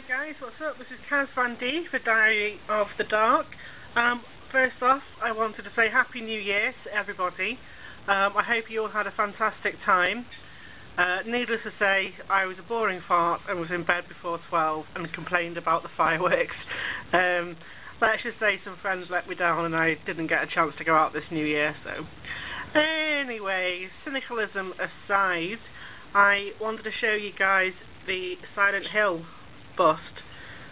Hi guys, what's up? This is Kaz Van D for Diary of the Dark. First off, I wanted to say Happy New Year to everybody. I hope you all had a fantastic time. Needless to say, I was a boring fart and was in bed before 12 and complained about the fireworks. Let's just say some friends let me down and I didn't get a chance to go out this New Year. So, anyway, cynicalism aside, I wanted to show you guys the Silent Hill bust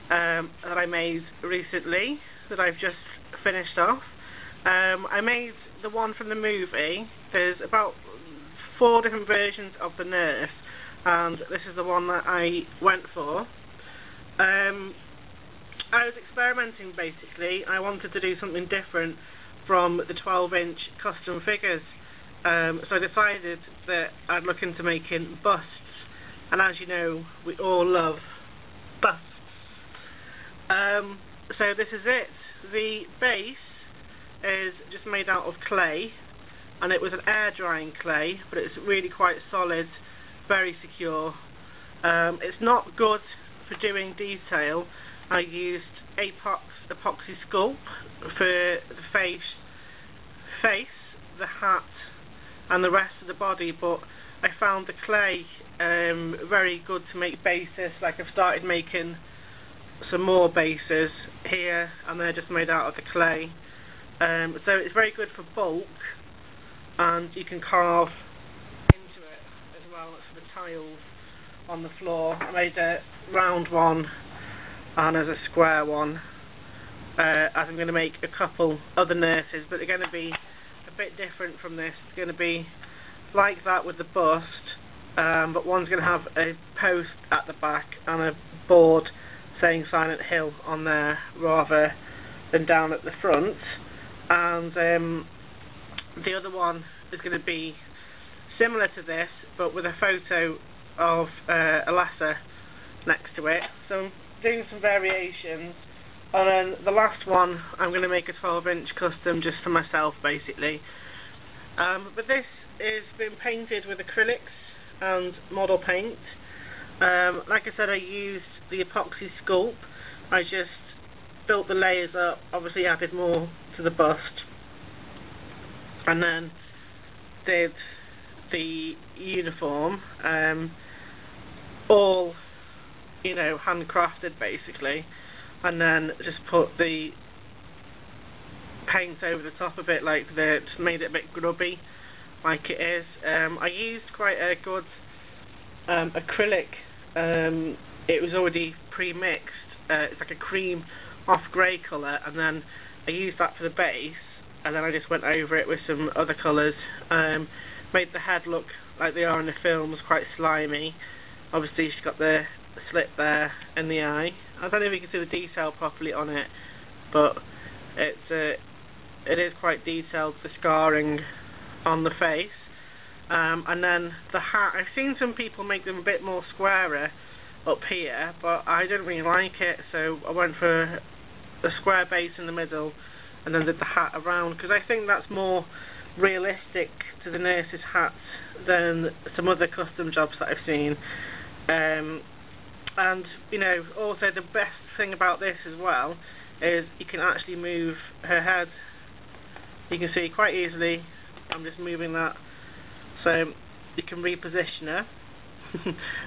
that I made recently, that I've just finished off. I made the one from the movie. There's about 4 different versions of the nurse, and this is the one that I went for. I was experimenting basically. I wanted to do something different from the 12-inch custom figures, so I decided that I'd look into making busts, and as you know, we all love busts. So this is it. The base is just made out of clay, and it was an air drying clay, but it's really quite solid, very secure. It's not good for doing detail. I used epoxy sculpt for the face, the hat, and the rest of the body, but I found the clay very good to make bases. Like, I've started making some more bases here, and they're just made out of the clay. So it's very good for bulk, and you can carve into it as well for the tiles on the floor. I made a round one and as a square one, as I'm going to make a couple other nurses, but they're going to be a bit different from this. It's going to be like that with the bust, but one's going to have a post at the back and a board saying Silent Hill on there rather than down at the front, and the other one is going to be similar to this but with a photo of Alessa next to it. So I'm doing some variations, and then the last one I'm going to make a 12-inch custom just for myself basically. But this is been painted with acrylics and model paint. Like I said, I used the epoxy sculpt. I just built the layers up, obviously added more to the bust, and then did the uniform, all, you know, handcrafted basically, and then just put the paint over the top of it, like just made it a bit grubby like it is. I used quite a good acrylic. It was already pre-mixed. It's like a cream off grey colour, and then I used that for the base, and then I just went over it with some other colours. Made the head look like they are in the films, quite slimy. Obviously she's got the slit there in the eye. I don't know if you can see the detail properly on it, but it is quite detailed, the scarring on the face. And then the hat, I've seen some people make them a bit more squarer up here, but I didn't really like it, so I went for a square base in the middle and then did the hat around, because I think that's more realistic to the nurses' hats than some other custom jobs that I've seen. And you know, also the best thing about this as well is you can actually move her head. You can see quite easily. I'm just moving that, so you can reposition her.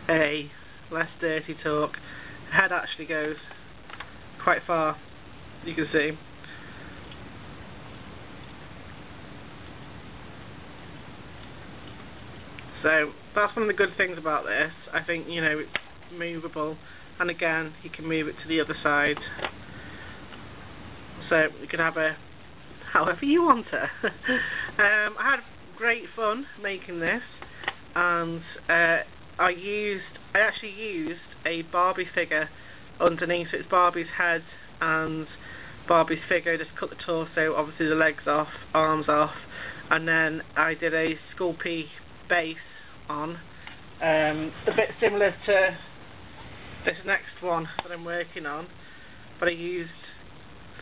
Hey, less dirty talk. Her head actually goes quite far, you can see. So that's one of the good things about this. I think, you know, it's movable, and again you can move it to the other side, so you can have her however you want her. I had great fun making this, and I actually used a Barbie figure underneath. So it's Barbie's head and Barbie's figure. Just cut the torso, obviously the legs off, arms off, and then I did a Sculpey base on, a bit similar to this next one that I'm working on, but I used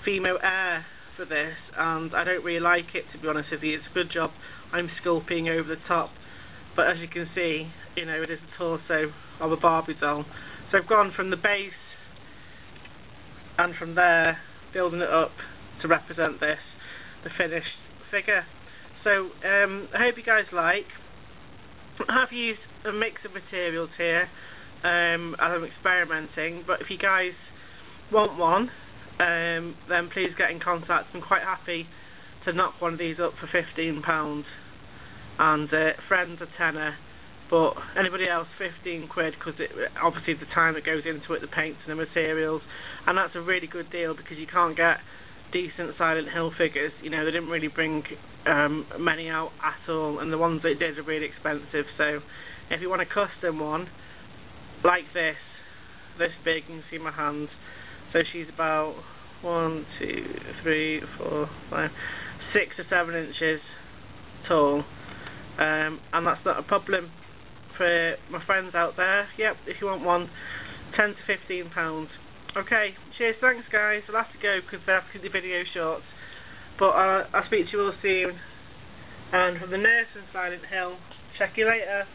Fimo Air for this, and I don't really like it, to be honest with you. It's a good job I'm sculpting over the top, but as you can see, you know, it is the torso of a Barbie doll. So I've gone from the base and from there building it up to represent the finished figure. So I hope you guys like. I have used a mix of materials here and I'm experimenting, but if you guys want one, then please get in contact. I'm quite happy to knock one of these up for £15 and friends a tenner, but anybody else £15 because obviously the time that goes into it, the paints and the materials, and that's a really good deal because you can't get decent Silent Hill figures. You know, they didn't really bring many out at all, and the ones they did are really expensive. So if you want a custom one like this big, you can see my hand, so she's about 1, 2, 3, 4, 5, 6 or 7 inches tall, and that's not a problem for my friends out there. Yep, if you want one, £10 to £15. Okay, cheers, thanks guys. I'll have to go because I have to keep the video short, but I'll speak to you all soon. And from the nurse in Silent Hill, check you later.